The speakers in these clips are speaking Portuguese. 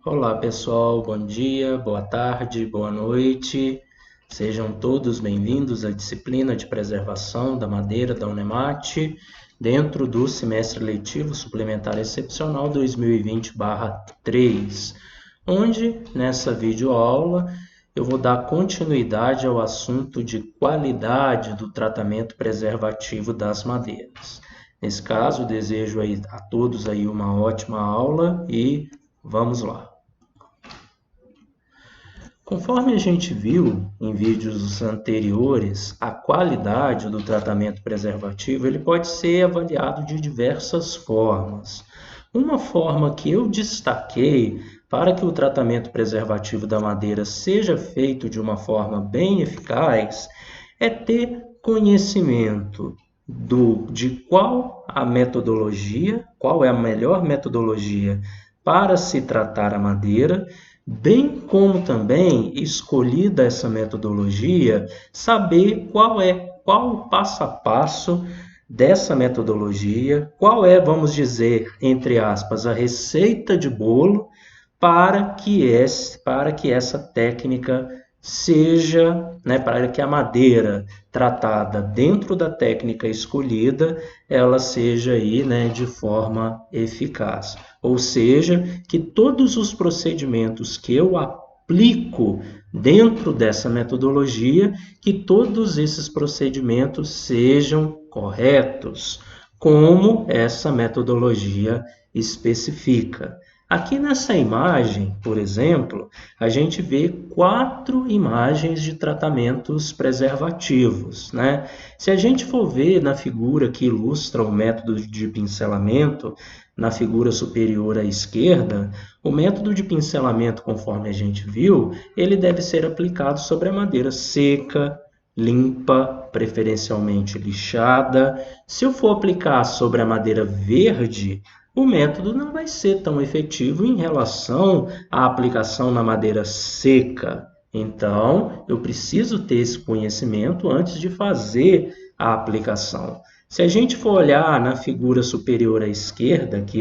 Olá pessoal, bom dia, boa tarde, boa noite. Sejam todos bem-vindos à disciplina de preservação da madeira da Unemate, dentro do semestre letivo suplementar excepcional 2020/3, onde nessa videoaula eu vou dar continuidade ao assunto de qualidade do tratamento preservativo das madeiras. Nesse caso, desejo a todos aí uma ótima aula e vamos lá. Conforme a gente viu em vídeos anteriores, a qualidade do tratamento preservativo ele pode ser avaliado de diversas formas. Uma forma que eu destaquei para que o tratamento preservativo da madeira seja feito de uma forma bem eficaz é ter conhecimento de qual a metodologia, qual é a melhor metodologia para se tratar a madeira, bem como também, escolhida essa metodologia, saber qual o passo a passo dessa metodologia, qual é, vamos dizer, entre aspas, a receita de bolo para que essa técnica seja, para que a madeira tratada dentro da técnica escolhida, ela seja aí, de forma eficaz. Ou seja, que todos os procedimentos que eu aplico dentro dessa metodologia, que todos esses procedimentos sejam corretos, como essa metodologia especifica. Aqui nessa imagem, por exemplo, a gente vê 4 imagens de tratamentos preservativos, né? Se a gente for ver na figura que ilustra o método de pincelamento, na figura superior à esquerda, o método de pincelamento, conforme a gente viu, ele deve ser aplicado sobre a madeira seca, limpa, preferencialmente lixada. Se eu for aplicar sobre a madeira verde, o método não vai ser tão efetivo em relação à aplicação na madeira seca. Então, eu preciso ter esse conhecimento antes de fazer a aplicação. Se a gente for olhar na figura superior à esquerda, que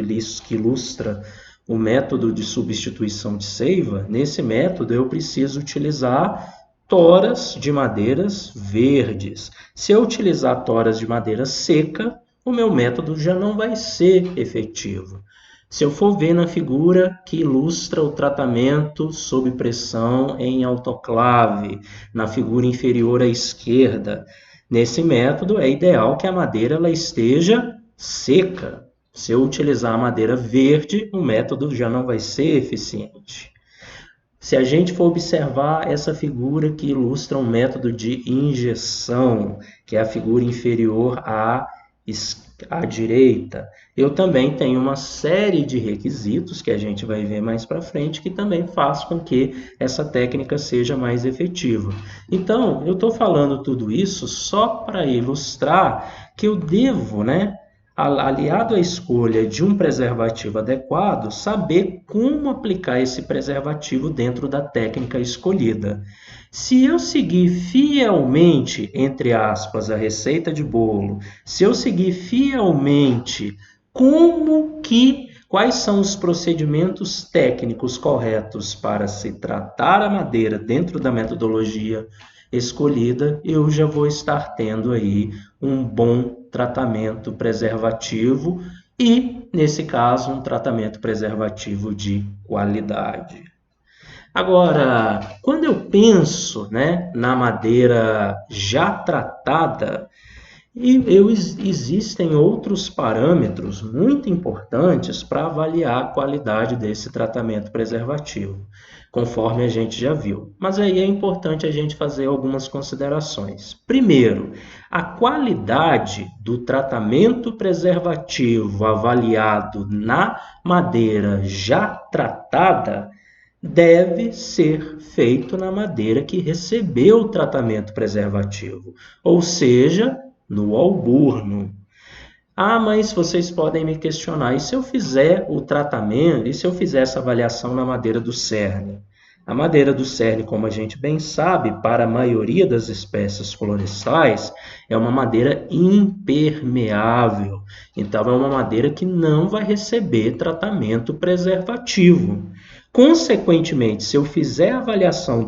ilustra o método de substituição de seiva, nesse método eu preciso utilizar toras de madeiras verdes. Se eu utilizar toras de madeira seca, o meu método já não vai ser efetivo. Se eu for ver na figura que ilustra o tratamento sob pressão em autoclave, na figura inferior à esquerda, nesse método é ideal que a madeira ela esteja seca. Se eu utilizar a madeira verde, o método já não vai ser eficiente. Se a gente for observar essa figura que ilustra um método de injeção, que é a figura inferior à direita, eu também tenho uma série de requisitos que a gente vai ver mais para frente que também faz com que essa técnica seja mais efetiva. Então, eu estou falando tudo isso só para ilustrar que eu devo, aliado à escolha de um preservativo adequado, saber como aplicar esse preservativo dentro da técnica escolhida. Se eu seguir fielmente, entre aspas, a receita de bolo, se eu seguir fielmente quais são os procedimentos técnicos corretos para se tratar a madeira dentro da metodologia escolhida, eu já vou estar tendo aí um bom tratamento preservativo e, nesse caso, um tratamento preservativo de qualidade. Agora, quando eu penso, na madeira já tratada, existem outros parâmetros muito importantes para avaliar a qualidade desse tratamento preservativo, conforme a gente já viu. Mas aí é importante a gente fazer algumas considerações. Primeiro, a qualidade do tratamento preservativo avaliado na madeira já tratada deve ser feito na madeira que recebeu o tratamento preservativo, ou seja, no alburno. Ah, mas vocês podem me questionar, e se eu fizer o tratamento, e se eu fizer essa avaliação na madeira do cerne? A madeira do cerne, como a gente bem sabe, para a maioria das espécies florestais, é uma madeira impermeável. Então, é uma madeira que não vai receber tratamento preservativo. Consequentemente, se eu fizer a avaliação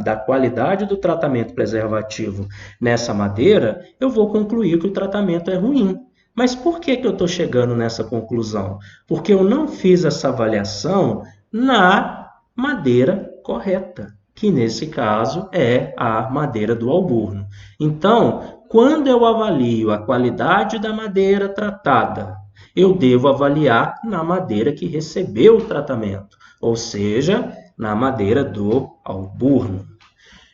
da qualidade do tratamento preservativo nessa madeira, eu vou concluir que o tratamento é ruim. Mas por que eu estou chegando nessa conclusão? Porque eu não fiz essa avaliação na madeira correta, que nesse caso é a madeira do alburno. Então, quando eu avalio a qualidade da madeira tratada, eu devo avaliar na madeira que recebeu o tratamento, ou seja, na madeira do alburno.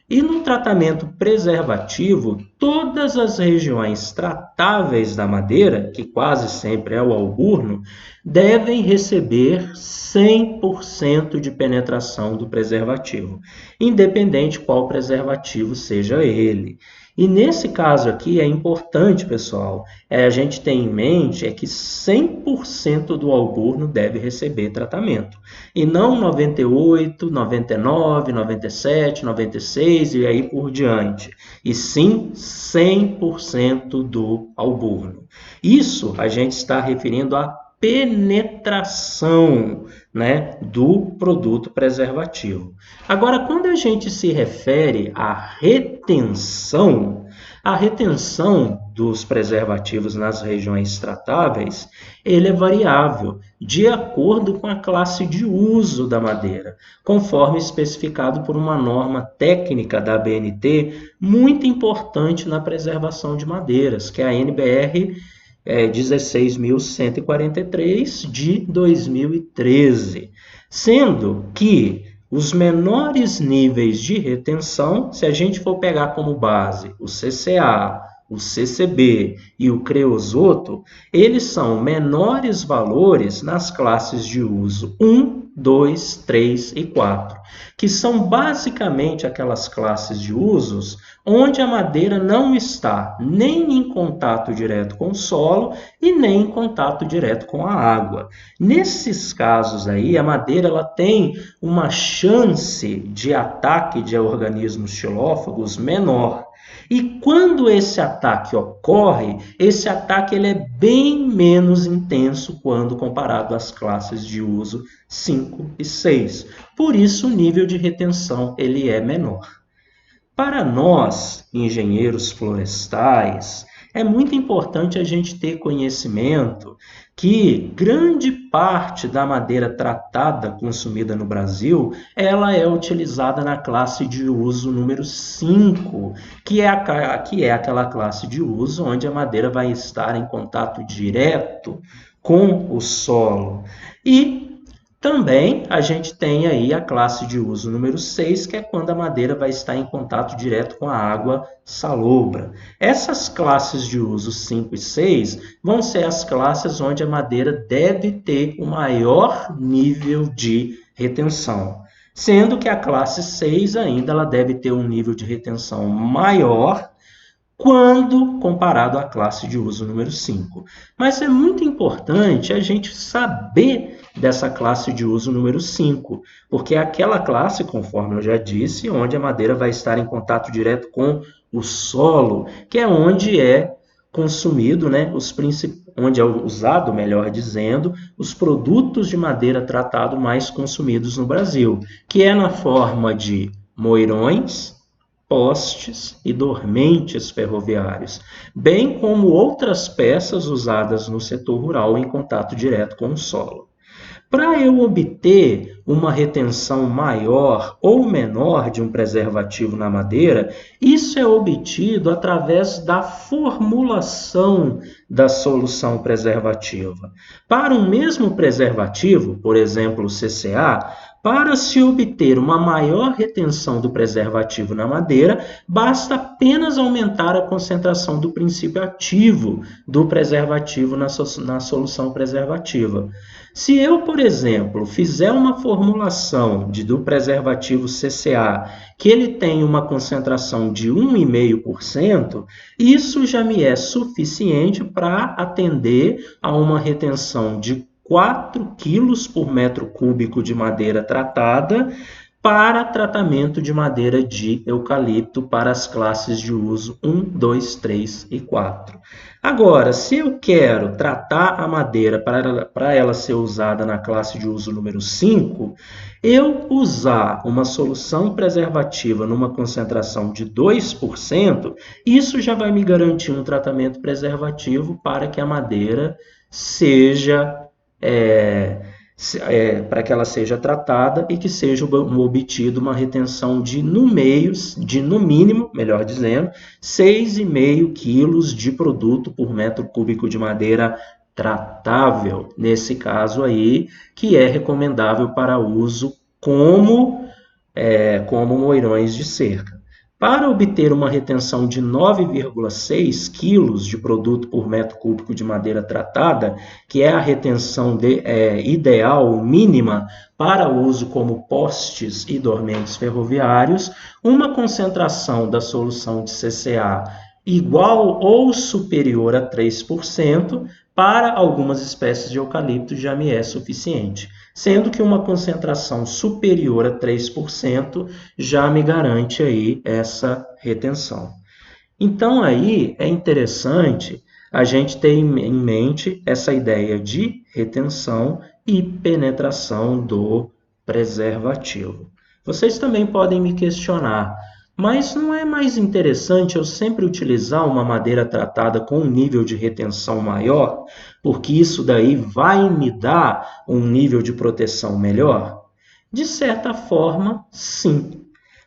E no tratamento preservativo, todas as regiões tratáveis da madeira, que quase sempre é o alburno, devem receber 100% de penetração do preservativo, independente qual preservativo seja ele. E nesse caso aqui é importante, pessoal, a gente ter em mente que 100% do alburno deve receber tratamento. E não 98, 99, 97, 96 e aí por diante. E sim 100% do alburno. Isso a gente está referindo à penetração, né, do produto preservativo. Agora, quando a gente se refere à retenção, a retenção dos preservativos nas regiões tratáveis, ele é variável, de acordo com a classe de uso da madeira, conforme especificado por uma norma técnica da ABNT, muito importante na preservação de madeiras, que é a NBR 16.143 de 2013, sendo que os menores níveis de retenção, se a gente for pegar como base o CCA, o CCB e o creosoto, eles são menores valores nas classes de uso 1, 2, 3 e 4, que são basicamente aquelas classes de usos onde a madeira não está nem em contato direto com o solo e nem em contato direto com a água. Nesses casos aí, a madeira ela tem uma chance de ataque de organismos xilófagos menor. E quando esse ataque ocorre, esse ataque ele é bem menos intenso quando comparado às classes de uso 5 e 6. Por isso, o nível de retenção ele é menor. Para nós, engenheiros florestais, é muito importante a gente ter conhecimento que grande parte da madeira tratada consumida no Brasil, ela é utilizada na classe de uso número 5, que é aquela classe de uso onde a madeira vai estar em contato direto com o solo. E também a gente tem aí a classe de uso número 6, que é quando a madeira vai estar em contato direto com a água salobra. Essas classes de uso 5 e 6 vão ser as classes onde a madeira deve ter o maior nível de retenção, sendo que a classe 6 ainda ela deve ter um nível de retenção maior quando comparado à classe de uso número 5. Mas é muito importante a gente saber dessa classe de uso número 5, porque é aquela classe, conforme eu já disse, onde a madeira vai estar em contato direto com o solo, que é onde é consumido, né, onde é usado, melhor dizendo, os produtos de madeira tratado mais consumidos no Brasil, que é na forma de moirões, postes e dormentes ferroviários, bem como outras peças usadas no setor rural em contato direto com o solo. Para eu obter uma retenção maior ou menor de um preservativo na madeira, isso é obtido através da formulação da solução preservativa. Para um mesmo preservativo, por exemplo, o CCA, para se obter uma maior retenção do preservativo na madeira, basta apenas aumentar a concentração do princípio ativo do preservativo na solução preservativa. Se eu, por exemplo, fizer uma formulação do preservativo CCA, que ele tem uma concentração de 1,5%, isso já me é suficiente para atender a uma retenção de 4 quilos por metro cúbico de madeira tratada para tratamento de madeira de eucalipto para as classes de uso 1, 2, 3 e 4. Agora, se eu quero tratar a madeira para ela ser usada na classe de uso número 5, eu usar uma solução preservativa numa concentração de 2%, isso já vai me garantir um tratamento preservativo para que a madeira seja para que ela seja tratada e que seja obtida uma retenção de no mínimo, melhor dizendo, 6,5 quilos de produto por metro cúbico de madeira tratável, nesse caso aí, que é recomendável para uso como moirões de cerca. Para obter uma retenção de 9,6 quilos de produto por metro cúbico de madeira tratada, que é a retenção ideal mínima para uso como postes e dormentes ferroviários, uma concentração da solução de CCA igual ou superior a 3%, para algumas espécies de eucalipto já me é suficiente, sendo que uma concentração superior a 3% já me garante aí essa retenção. Então aí é interessante a gente ter em mente essa ideia de retenção e penetração do preservativo. Vocês também podem me questionar, mas não é mais interessante eu sempre utilizar uma madeira tratada com um nível de retenção maior, porque isso daí vai me dar um nível de proteção melhor? De certa forma, sim.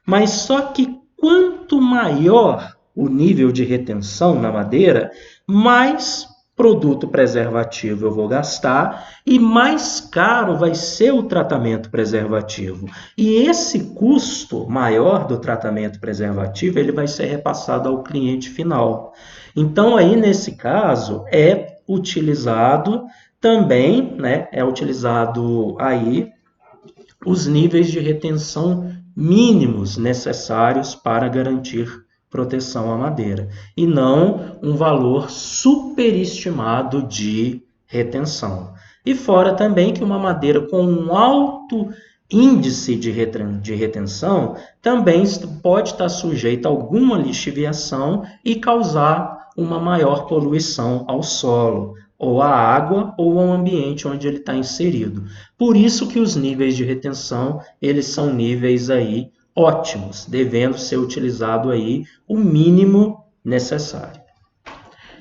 Mas só que quanto maior o nível de retenção na madeira, mais produto preservativo eu vou gastar e mais caro vai ser o tratamento preservativo. E esse custo maior do tratamento preservativo, ele vai ser repassado ao cliente final. Então, aí, nesse caso, é utilizado também, é utilizado aí os níveis de retenção mínimos necessários para garantir proteção à madeira, e não um valor superestimado de retenção. E fora também que uma madeira com um alto índice de retenção também pode estar sujeita a alguma lixiviação e causar uma maior poluição ao solo, ou à água, ou ao ambiente onde ele está inserido. Por isso que os níveis de retenção, eles são níveis aí ótimos, devendo ser utilizado aí o mínimo necessário.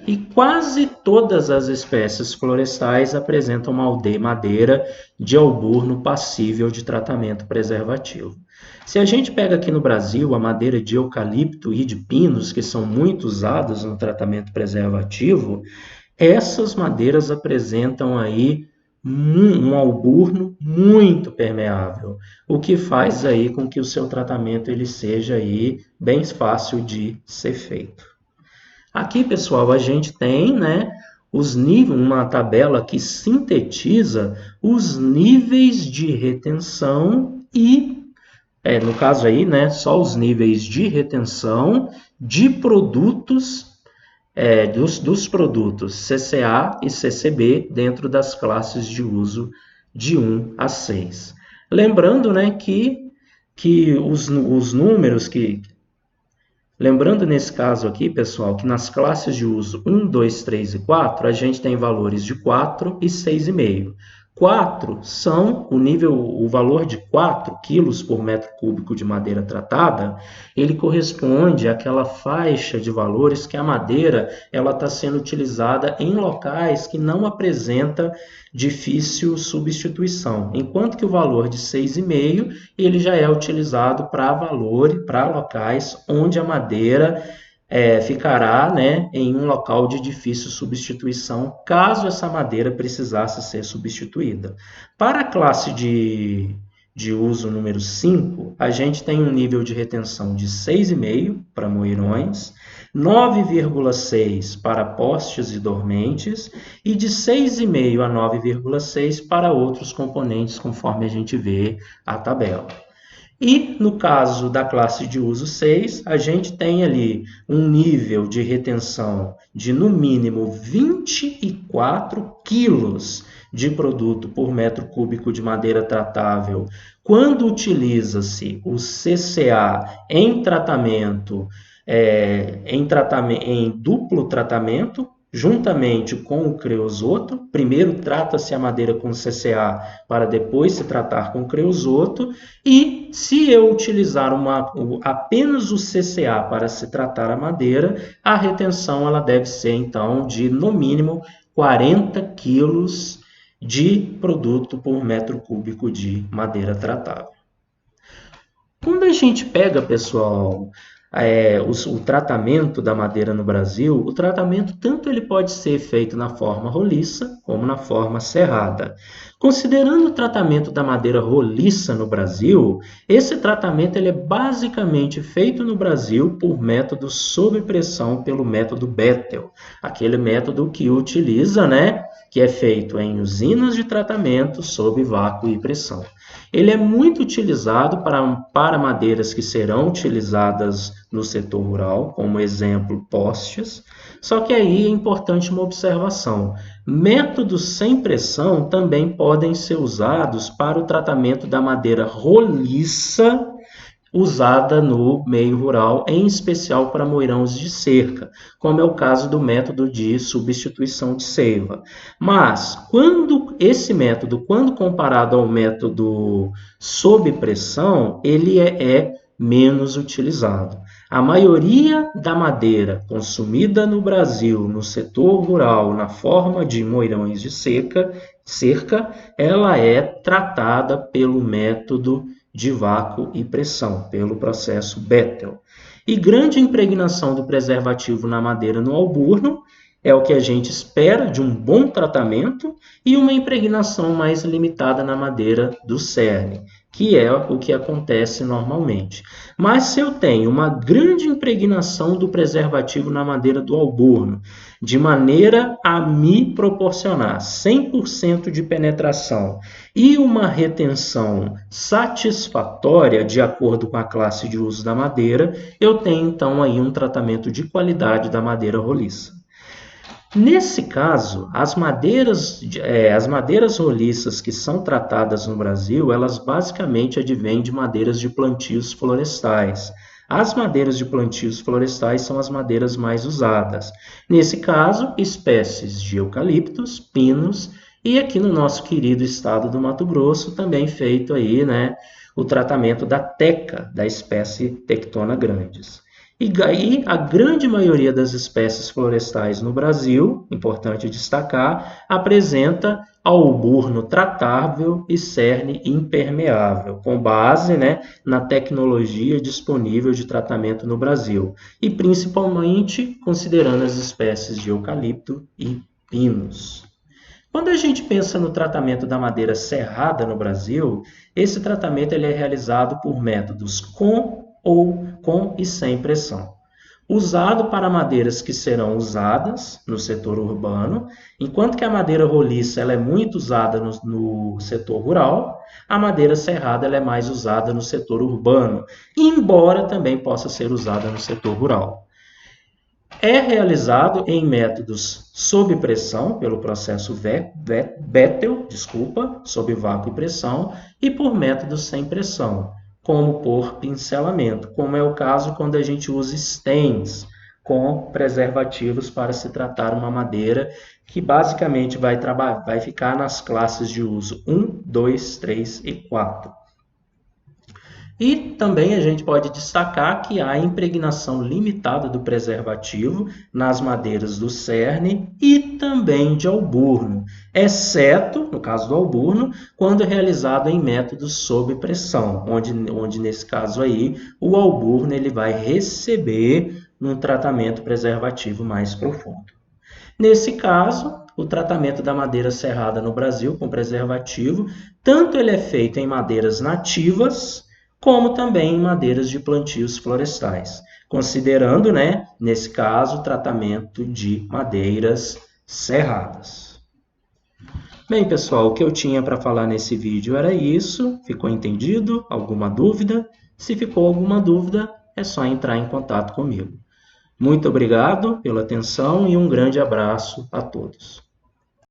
E quase todas as espécies florestais apresentam madeira de alburno passível de tratamento preservativo. Se a gente pega aqui no Brasil a madeira de eucalipto e de pinos, que são muito usadas no tratamento preservativo, essas madeiras apresentam aí um alburno muito permeável, o que faz aí com que o seu tratamento ele seja aí bem fácil de ser feito. Aqui, pessoal, a gente tem, os níveis, uma tabela que sintetiza os níveis de retenção e, no caso aí, só os níveis de retenção de produtos dos produtos CCA e CCB dentro das classes de uso de 1 a 6. Lembrando, que os números que... Lembrando nesse caso aqui, pessoal, que nas classes de uso 1, 2, 3 e 4, a gente tem valores de 4 e 6,5. 4 são o valor de 4 quilos por metro cúbico de madeira tratada, ele corresponde àquela faixa de valores que a madeira está sendo utilizada em locais que não apresenta difícil substituição, enquanto que o valor de 6,5 ele já é utilizado para locais onde a madeira ficará em um local de difícil substituição, caso essa madeira precisasse ser substituída. Para a classe de uso número 5, a gente tem um nível de retenção de 6,5 para moirões, 9,6 para postes e dormentes e de 6,5 a 9,6 para outros componentes, conforme a gente vê a tabela. E no caso da classe de uso 6, a gente tem ali um nível de retenção de no mínimo 24 quilos de produto por metro cúbico de madeira tratável quando utiliza-se o CCA em tratamento, em duplo tratamento, juntamente com o creosoto. Primeiro trata-se a madeira com CCA para depois se tratar com creosoto. E se eu utilizar apenas o CCA para se tratar a madeira, a retenção ela deve ser então de no mínimo 40 quilos de produto por metro cúbico de madeira tratável. Quando a gente pega, pessoal, o tratamento da madeira no Brasil, o tratamento tanto ele pode ser feito na forma roliça como na forma serrada. Considerando o tratamento da madeira roliça no Brasil, esse tratamento ele é basicamente feito no Brasil por método sob pressão pelo método Bethel, aquele método que utiliza, que é feito em usinas de tratamento sob vácuo e pressão. Ele é muito utilizado para madeiras que serão utilizadas no setor rural, como exemplo, postes. Só que aí é importante uma observação. Métodos sem pressão também podem ser usados para o tratamento da madeira roliça usada no meio rural, em especial para moirões de cerca, como é o caso do método de substituição de seiva. Mas, esse método, quando comparado ao método sob pressão, ele é menos utilizado. A maioria da madeira consumida no Brasil, no setor rural, na forma de moirões de cerca, ela é tratada pelo método de vácuo e pressão, pelo processo Bethel. E grande impregnação do preservativo na madeira no alburno é o que a gente espera de um bom tratamento, e uma impregnação mais limitada na madeira do cerne, que é o que acontece normalmente. Mas se eu tenho uma grande impregnação do preservativo na madeira do alburno, de maneira a me proporcionar 100% de penetração e uma retenção satisfatória de acordo com a classe de uso da madeira, eu tenho então aí um tratamento de qualidade da madeira roliça. Nesse caso, as madeiras roliças que são tratadas no Brasil, elas basicamente advêm de madeiras de plantios florestais. As madeiras de plantios florestais são as madeiras mais usadas. Nesse caso, espécies de eucaliptos, pinos, e aqui no nosso querido estado do Mato Grosso, também feito aí, o tratamento da teca, da espécie Tectona grandis. E aí, a grande maioria das espécies florestais no Brasil, importante destacar, apresenta alburno tratável e cerne impermeável, com base na tecnologia disponível de tratamento no Brasil, e principalmente considerando as espécies de eucalipto e pinos. Quando a gente pensa no tratamento da madeira serrada no Brasil, esse tratamento ele é realizado por métodos com e sem pressão, usado para madeiras que serão usadas no setor urbano, enquanto que a madeira roliça ela é muito usada no setor rural, a madeira serrada ela é mais usada no setor urbano, embora também possa ser usada no setor rural. É realizado em métodos sob pressão, pelo processo Bethel, sob vácuo e pressão, e por métodos sem pressão, como por pincelamento, como é o caso quando a gente usa stents com preservativos para se tratar uma madeira que basicamente vai ficar nas classes de uso 1, 2, 3 e 4. E também a gente pode destacar que há impregnação limitada do preservativo nas madeiras do cerne e também de alburno, exceto, no caso do alburno, quando realizado em métodos sob pressão, onde nesse caso aí, o alburno ele vai receber um tratamento preservativo mais profundo. Nesse caso, o tratamento da madeira serrada no Brasil com preservativo, tanto ele é feito em madeiras nativas, como também em madeiras de plantios florestais, considerando, nesse caso, o tratamento de madeiras serradas. Bem, pessoal, o que eu tinha para falar nesse vídeo era isso. Ficou entendido? Alguma dúvida? Se ficou alguma dúvida, é só entrar em contato comigo. Muito obrigado pela atenção e um grande abraço a todos.